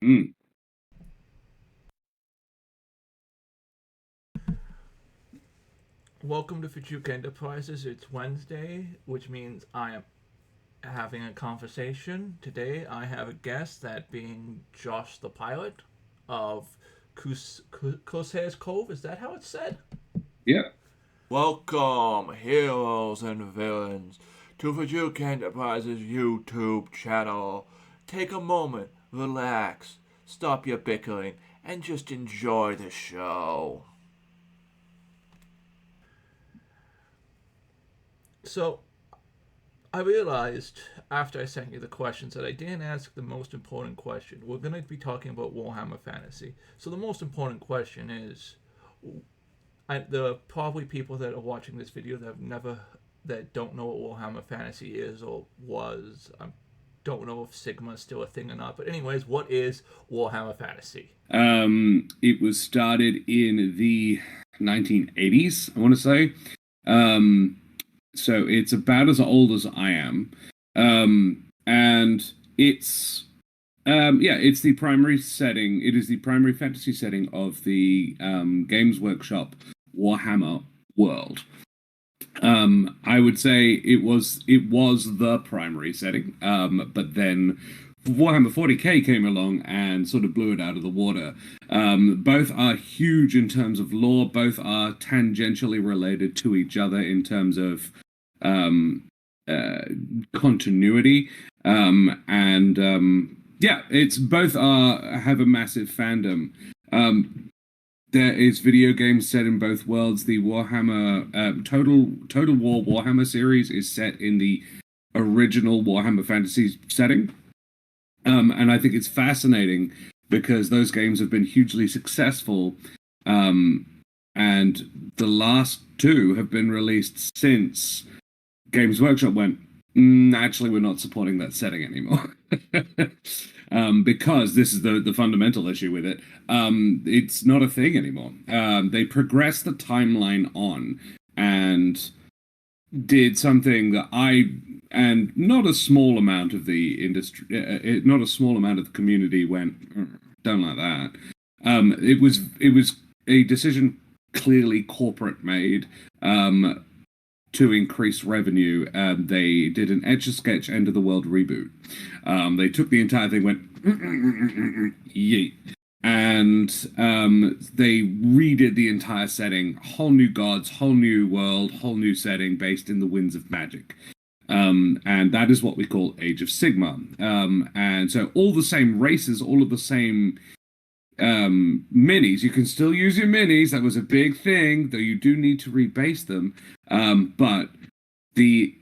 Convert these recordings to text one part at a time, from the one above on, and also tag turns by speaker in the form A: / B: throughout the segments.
A: Mm.
B: Welcome to Fringe Enterprises. It's Wednesday, which means I am having a conversation. Today I have a guest, that being Josh the pilot of Cosair's Cove. Is that how it's said?
A: Yeah.
B: Welcome, heroes and villains, to Fringe Enterprises YouTube channel. Take a moment, relax, stop your bickering, and just enjoy the show. So, I realized after I sent you the questions that I didn't ask the most important question. We're going to be talking about Warhammer Fantasy. So the most important question is, there are probably people that are watching this video that don't know what Warhammer Fantasy is or was. I don't know if Sigma is still a thing or not. But anyways, what is Warhammer Fantasy?
A: It was started in the 1980s, I want to say. Um, so it's about as old as I am. And it's the primary setting. It is the primary fantasy setting of the Games Workshop Warhammer world. I would say it was the primary setting, but then Warhammer 40k came along and sort of blew it out of the water. Both are huge in terms of lore. Both are tangentially related to each other in terms of um, continuity. It's both are have a massive fandom. There is video games set in both worlds. The Warhammer Total War Warhammer series is set in the original Warhammer Fantasy setting, and I think it's fascinating because those games have been hugely successful, and the last two have been released since Games Workshop went, actually, we're not supporting that setting anymore. Because this is the fundamental issue with it. It's not a thing anymore. They progressed the timeline on and did something that and not a small amount of the industry, not a small amount of the community went, don't like that. It was a decision clearly corporate made. To increase revenue, they did an Etch a Sketch End of the World reboot. They took the entire thing, went yeet, and they redid the entire setting, whole new gods, whole new world, whole new setting based in the winds of magic. And that is what we call Age of Sigmar. And so all the same races, all of the same minis. You can still use your minis. That was a big thing, though you do need to rebase them. But the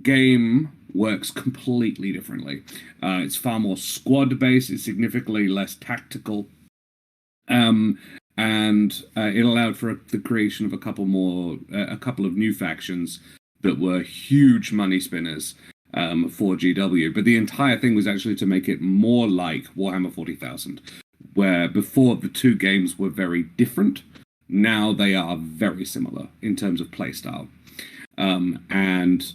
A: game works completely differently. It's far more squad based. It's significantly less tactical. And it allowed for the creation of a couple of new factions that were huge money spinners for GW. But the entire thing was actually to make it more like Warhammer 40,000. Where before the two games were very different, now they are very similar in terms of playstyle. And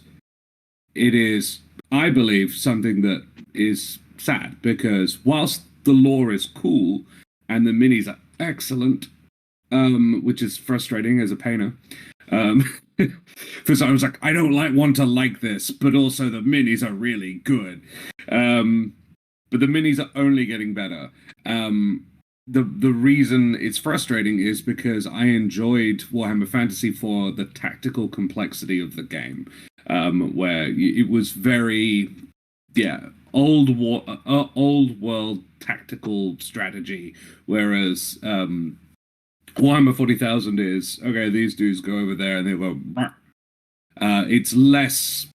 A: it is, I believe, something that is sad because whilst the lore is cool and the minis are excellent, which is frustrating as a painter. Because I was like, I don't want to like this, but also the minis are really good. But the minis are only getting better. The reason it's frustrating is because I enjoyed Warhammer Fantasy for the tactical complexity of the game, where it was very, old world tactical strategy, whereas Warhammer 40,000 is okay. These dudes go over there and they go. It's less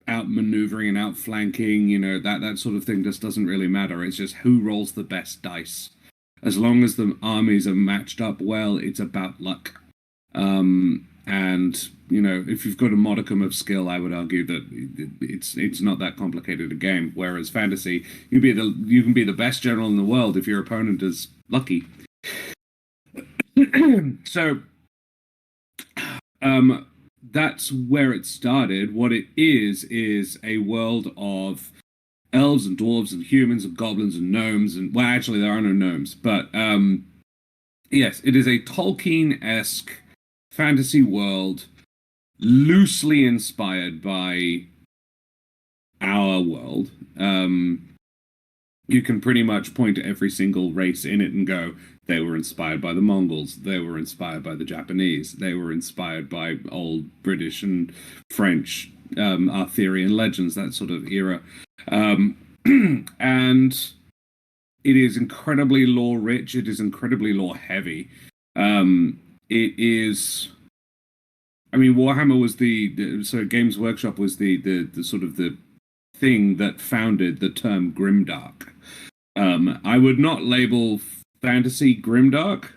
A: outmaneuvering and outflanking, that sort of thing just doesn't really matter. It's just who rolls the best dice. As long as the armies are matched up well, it's about luck. And if you've got a modicum of skill, I would argue that it's not that complicated a game. Whereas fantasy, you can be the best general in the world if your opponent is lucky. So, that's where it started. What it is a world of elves and dwarves and humans and goblins and gnomes and well, actually there are no gnomes, but yes, it is a Tolkien-esque fantasy world, loosely inspired by our world. You can pretty much point to every single race in it and go, they were inspired by the Mongols, they were inspired by the Japanese, they were inspired by old British and French Arthurian legends, that sort of era. And it is incredibly lore rich, it is incredibly lore heavy. It is, I mean, Warhammer was so Games Workshop was the sort of the thing that founded the term grimdark. I would not label fantasy grimdark,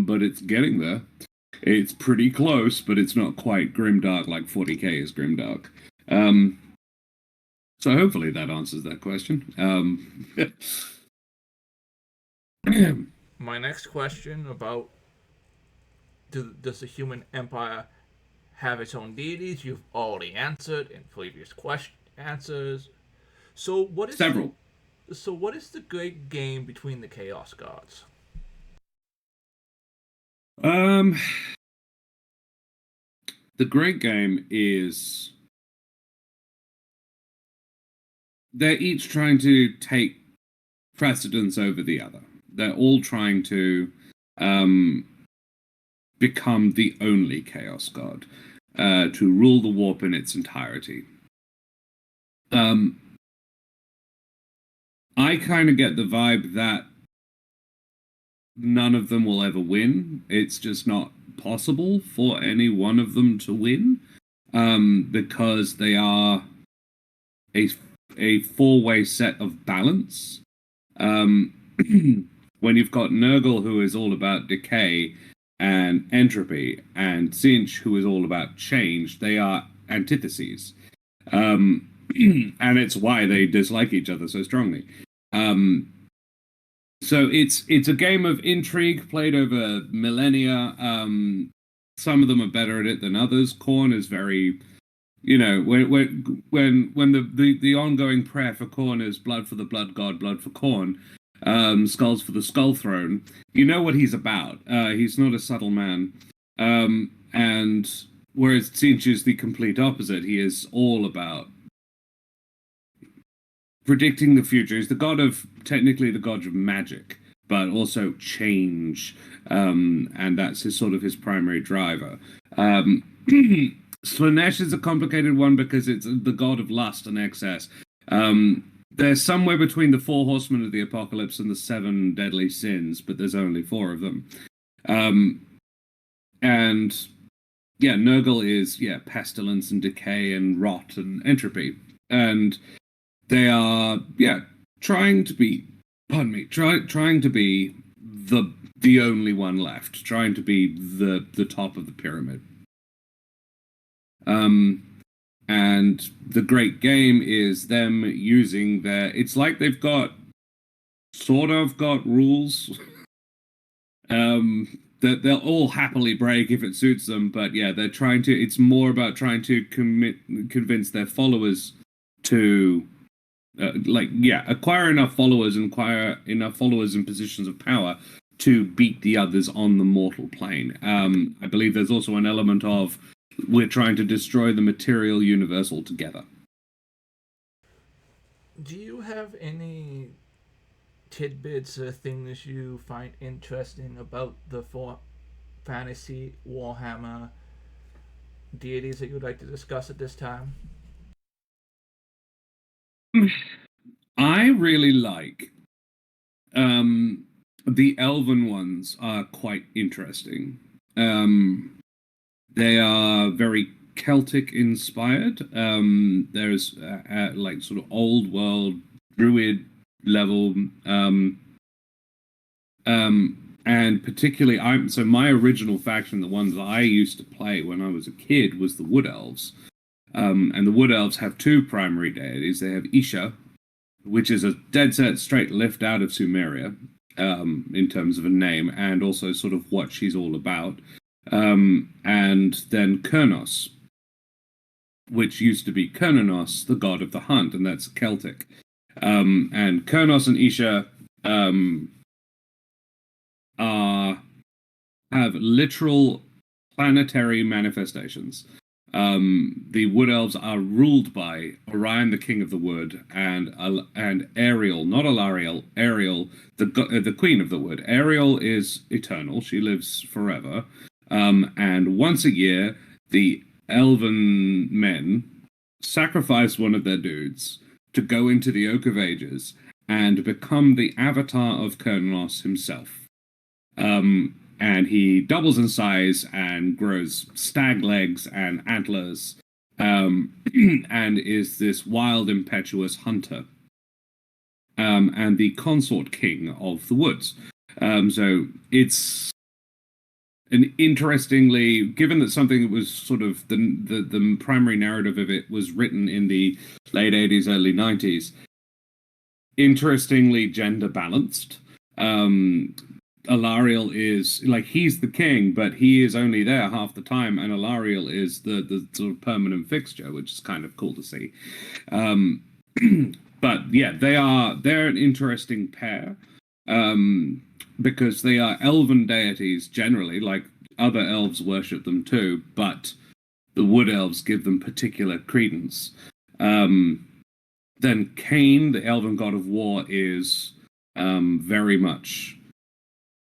A: but it's getting there. It's pretty close, but it's not quite grimdark like 40k is grimdark. So hopefully that answers that question.
B: My next question about does the human empire have its own deities? You've already answered in previous answers. So what is
A: several?
B: So what is the great game between the Chaos Gods?
A: The great game is they're each trying to take precedence over the other. They're all trying to become the only Chaos God, to rule the warp in its entirety. I kind of get the vibe that none of them will ever win. It's just not possible for any one of them to win, because they are a four-way set of balance. When you've got Nurgle, who is all about decay and entropy, and Tzeentch, who is all about change, they are antitheses. And it's why they dislike each other so strongly. So it's a game of intrigue played over millennia. Some of them are better at it than others. Khorne is very, when the ongoing prayer for Khorne is blood for the blood god, blood for Khorne, skulls for the skull throne. You know what he's about. He's not a subtle man. And whereas Tzeentch is the complete opposite. He is all about predicting the future. He's technically the god of magic, but also change, and that's his primary driver. Slan'eesh is a complicated one because it's the god of lust and excess. They're somewhere between the 4 horsemen of the apocalypse and the 7 deadly sins, but there's only 4 of them. And yeah, Nurgle is pestilence and decay and rot and entropy, and they are trying to be the only one left, trying to be the top of the pyramid. And the great game is them using it's like they've got rules that they'll all happily break if it suits them, but it's more about trying to convince their followers to acquire enough followers and in positions of power to beat the others on the mortal plane. I believe there's also an element of we're trying to destroy the material universe altogether.
B: Do you have any tidbits or things you find interesting about the 4 fantasy Warhammer deities that you'd like to discuss at this time?
A: I really like the elven ones are quite interesting. They are very Celtic inspired. There's sort of old world druid level, and particularly my original faction, the ones that I used to play when I was a kid, was the Wood Elves. And the Wood Elves have 2 primary deities. They have Isha, which is a dead set straight lift out of Sumeria, in terms of a name, and also sort of what she's all about. And then Kurnos, which used to be Kernanos, the god of the hunt, and that's Celtic. And Kurnos and Isha have literal planetary manifestations. The Wood Elves are ruled by Orion, the King of the Wood, and Ariel, not Alariel, Ariel, the Queen of the Wood. Ariel is eternal; she lives forever. And once a year, the Elven men sacrifice one of their dudes to go into the Oak of Ages and become the avatar of Kurnos himself. And he doubles in size and grows stag legs and antlers, and is this wild, impetuous hunter, and the consort king of the woods. So it's an interestingly, given that something that was sort of the primary narrative of it was written in the late 80s, early 90s, interestingly gender balanced. Alariel is, like, he's the king, but he is only there half the time, and Alariel is the sort of permanent fixture, which is kind of cool to see. But yeah, they're an interesting pair, because they are elven deities generally, like other elves worship them too, but the wood elves give them particular credence. Then Cain, the elven god of war, is very much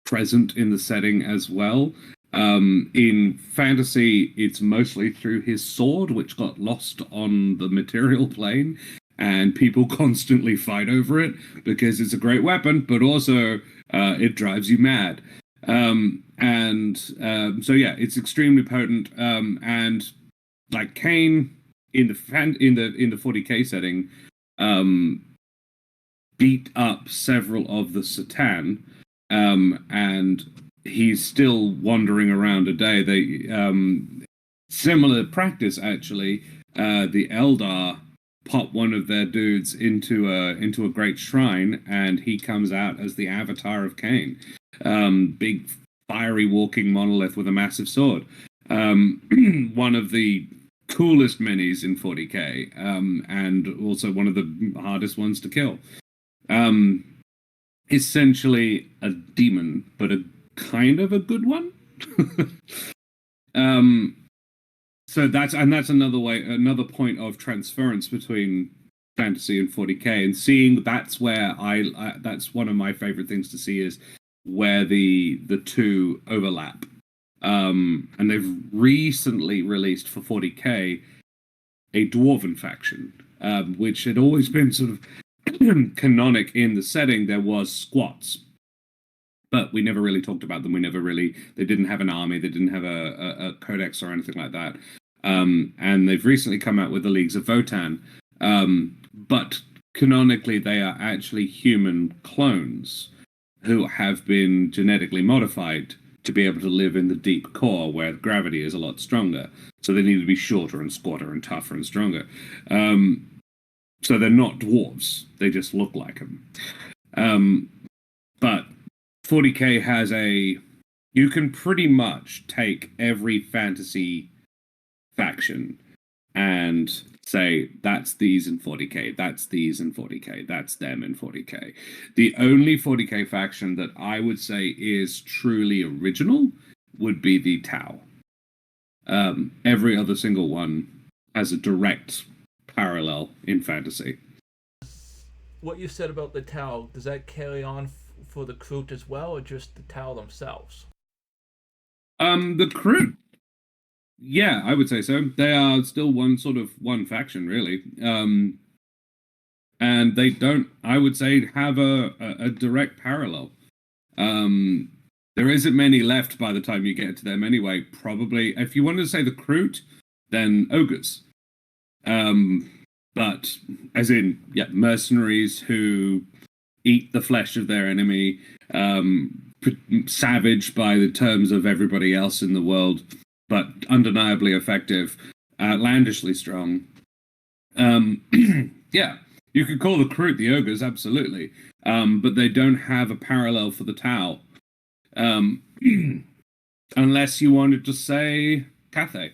A: present in the setting as well. In fantasy, it's mostly through his sword, which got lost on the material plane, and people constantly fight over it because it's a great weapon, but also it drives you mad. So yeah, it's extremely potent. And like Cain in the 40k setting, beat up several of the Satan. And he's still wandering around today. They similar practice actually. The Eldar pop one of their dudes into a great shrine, and he comes out as the avatar of Cain. Big fiery walking monolith with a massive sword. One of the coolest minis in 40k, and also one of the hardest ones to kill. Essentially a demon, but a kind of a good one. So that's another point of transference between fantasy and 40k, and seeing that's where that's one of my favorite things to see is where the two overlap. And they've recently released for 40k a dwarven faction, which had always been sort of canonic in the setting. There was squats, but we never really talked about them. They didn't have an army, they didn't have a codex or anything like that. And they've recently come out with the Leagues of Votan, but canonically they are actually human clones who have been genetically modified to be able to live in the deep core where gravity is a lot stronger. So they need to be shorter and squatter and tougher and stronger. So they're not dwarves, they just look like them. But 40k has you can pretty much take every fantasy faction and say, that's these in 40k, that's these in 40k, that's them in 40k. The only 40k faction that I would say is truly original would be the Tau. Every other single one has a direct parallel in fantasy.
B: What you said about the Tau, does that carry on for the Kroot as well, or just the Tau themselves?
A: The Kroot, yeah, I would say so. They are still one faction, really. And they don't, I would say, have a direct parallel. There isn't many left by the time you get to them anyway. Probably, if you wanted to say the Kroot, then ogres. But as in, yeah, mercenaries who eat the flesh of their enemy, savage by the terms of everybody else in the world, but undeniably effective, outlandishly strong. Yeah, you could call the Kroot the ogres, absolutely, but they don't have a parallel for the Tau, unless you wanted to say Cathay.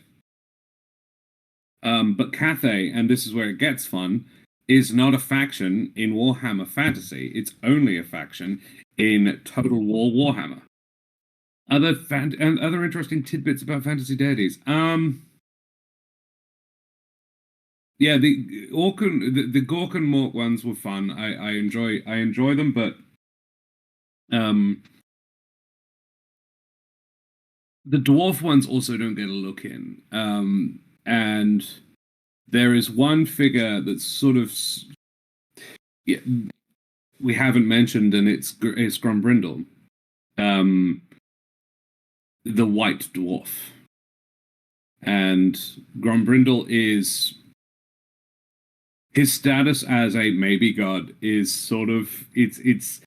A: But Cathay, and this is where it gets fun, is not a faction in Warhammer Fantasy. It's only a faction in Total War Warhammer. Other interesting tidbits about fantasy deities. Yeah, the Gork and Mork ones were fun. I enjoy them, but the dwarf ones also don't get a look in. And there is one figure that's sort of we haven't mentioned, and it's Grombrindle, the white dwarf. And Grombrindle is his status as a maybe god is sort of he's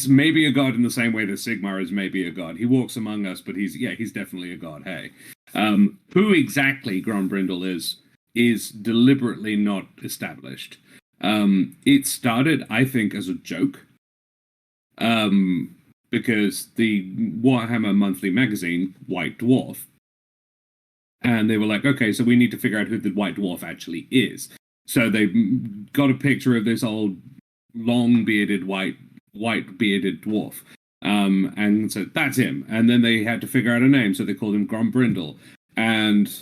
A: maybe a god in the same way that Sigmar is maybe a god. He walks among us, but he's definitely a god. Hey, who exactly Grombrindle is deliberately not established. It started, I think, as a joke, because the Warhammer monthly magazine, White Dwarf, and they were like, okay, so we need to figure out who the White Dwarf actually is. So they got a picture of this old, long-bearded, white-bearded dwarf, and so that's him. And then they had to figure out a name, so they called him Grombrindle. And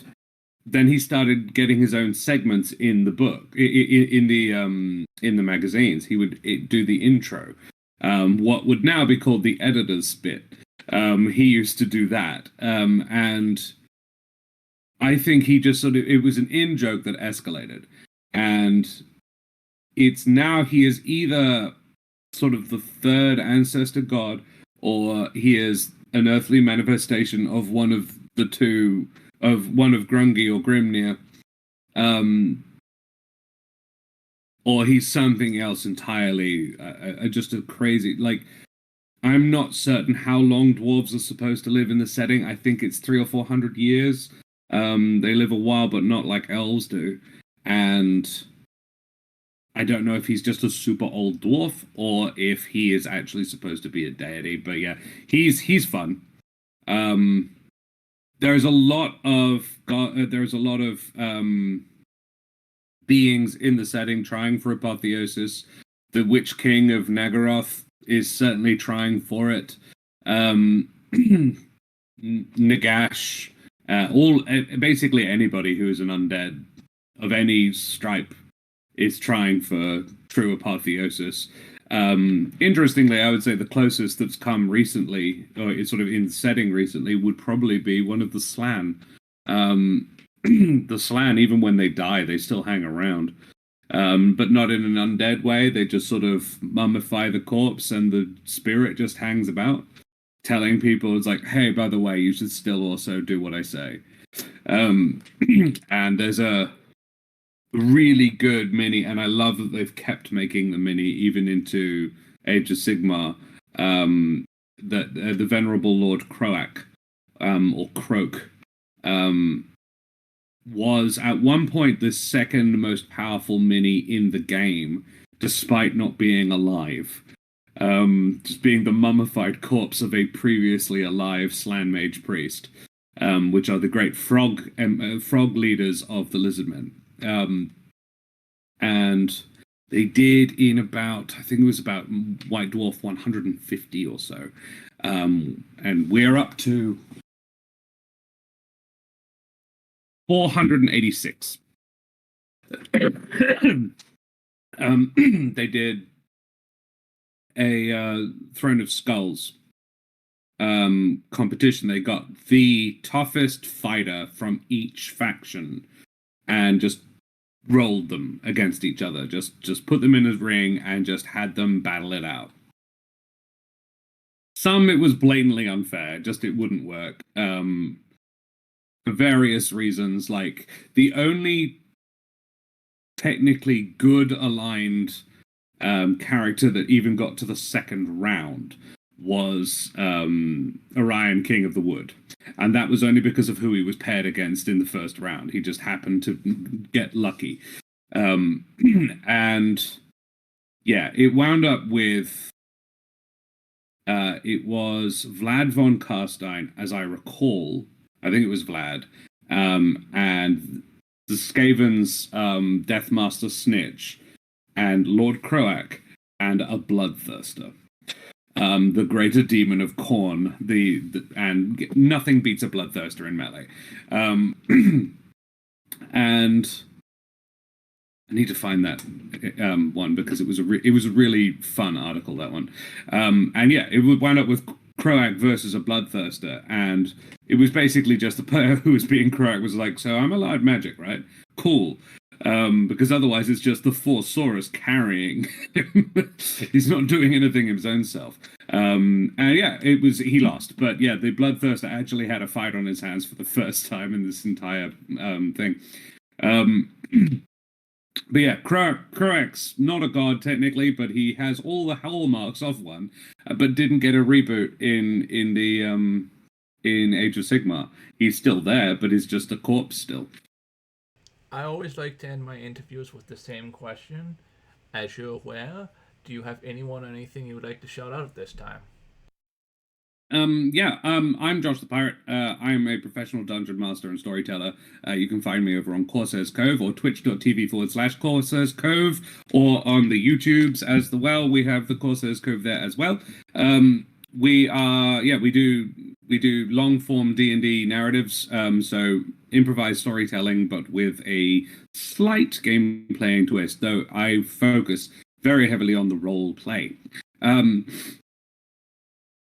A: then he started getting his own segments in the book, in the magazines. He would do the intro, what would now be called the editor's bit. He used to do that, and I think he just it was an in-joke that escalated. And it's now he is either sort of the third ancestor god, or he is an earthly manifestation of one of the two, of one of Grungy or Grimnir, or he's something else entirely, just a crazy, like, I'm not certain how long dwarves are supposed to live in the setting. I think it's 300 or 400 years. They live a while, but not like elves do. And I don't know if he's just a super old dwarf or if he is actually supposed to be a deity. But yeah, he's fun. There's a lot of beings in the setting trying for apotheosis. The Witch King of Nagaroth is certainly trying for it. Nagash, basically anybody who is an undead of any stripe is trying for true apotheosis. Interestingly, I would say the closest that's come recently, or it's sort of in setting recently, would probably be one of the Slann. The Slann, even when they die, they still hang around. But not in an undead way. They just sort of mummify the corpse and the spirit just hangs about, telling people, it's like, hey, by the way, you should still also do what I say. And there's a really good mini, and I love that they've kept making the mini even into Age of Sigmar, that the Venerable Lord Croak, or Croak, was at one point the second most powerful mini in the game, despite not being alive. Just being the mummified corpse of a previously alive Slann Mage priest, which are the great frog leaders of the Lizardmen. And they did in about, I think it was about White Dwarf 150 or so. And we're up to 486. They did a Throne of Skulls competition. They got the toughest fighter from each faction and just rolled them against each other. Just put them in a ring and just had them battle it out. Some it was blatantly unfair, just it wouldn't work. For various reasons, like the only technically good aligned character that even got to the second round was Orion, King of the Wood. And that was only because of who he was paired against in the first round. He just happened to get lucky. And yeah, it wound up with it was Vlad von Carstein, as I recall. I think it was Vlad. And the Skaven's Deathmaster Snitch and Lord Croak, and a bloodthirster. The greater demon of Khorne, and nothing beats a bloodthirster in melee. And I need to find that one because it was a really fun article, that one. And yeah, it would wind up with Croak versus a bloodthirster, and it was basically just the player who was being Croak was like, so I'm allowed magic, right? Cool. Because otherwise it's just the Forsaurus carrying him. He's not doing anything of his own self. And yeah, he lost. But yeah, the Bloodthirster actually had a fight on his hands for the first time in this entire thing. But yeah, Croak's not a god technically, but he has all the hallmarks of one, but didn't get a reboot in Age of Sigmar. He's still there, but he's just a corpse still.
B: I always like to end my interviews with the same question. As you're aware, do you have anyone or anything you would like to shout out at this time?
A: I'm Josh the Pirate. I'm a professional dungeon master and storyteller. You can find me over on Corsair's Cove or twitch.tv/Corsair's Cove, or on the YouTubes as well. We have the Corsair's Cove there as well. We do long form D&D narratives, so improvised storytelling, but with a slight game playing twist, though I focus very heavily on the role play.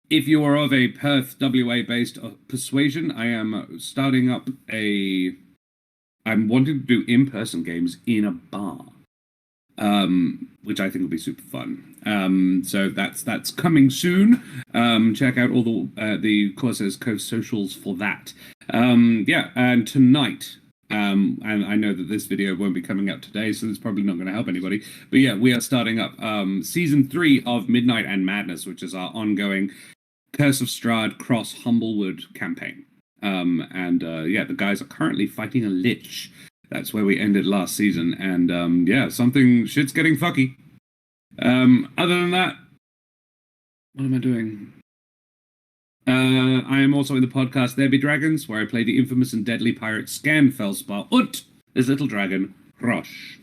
A: If you are of a Perth, WA based persuasion, I am starting up I'm wanting to do in-person games in a bar, which I think will be super fun. So that's coming soon. Check out all the Corsair's Cove socials for that. And tonight, and I know that this video won't be coming out today, so it's probably not going to help anybody. But yeah, we are starting up season 3 of Midnight and Madness, which is our ongoing Curse of Strahd cross Humblewood campaign. The guys are currently fighting a lich. That's where we ended last season, and shit's getting fucky. Other than that, what am I doing? I am also in the podcast There Be Dragons, where I play the infamous and deadly pirate Scanfelspar und his little dragon, Rosh.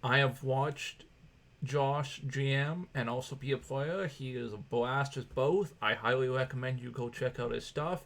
B: I have watched Josh GM and also be a player. He is a blast as both. I highly recommend you go check out his stuff.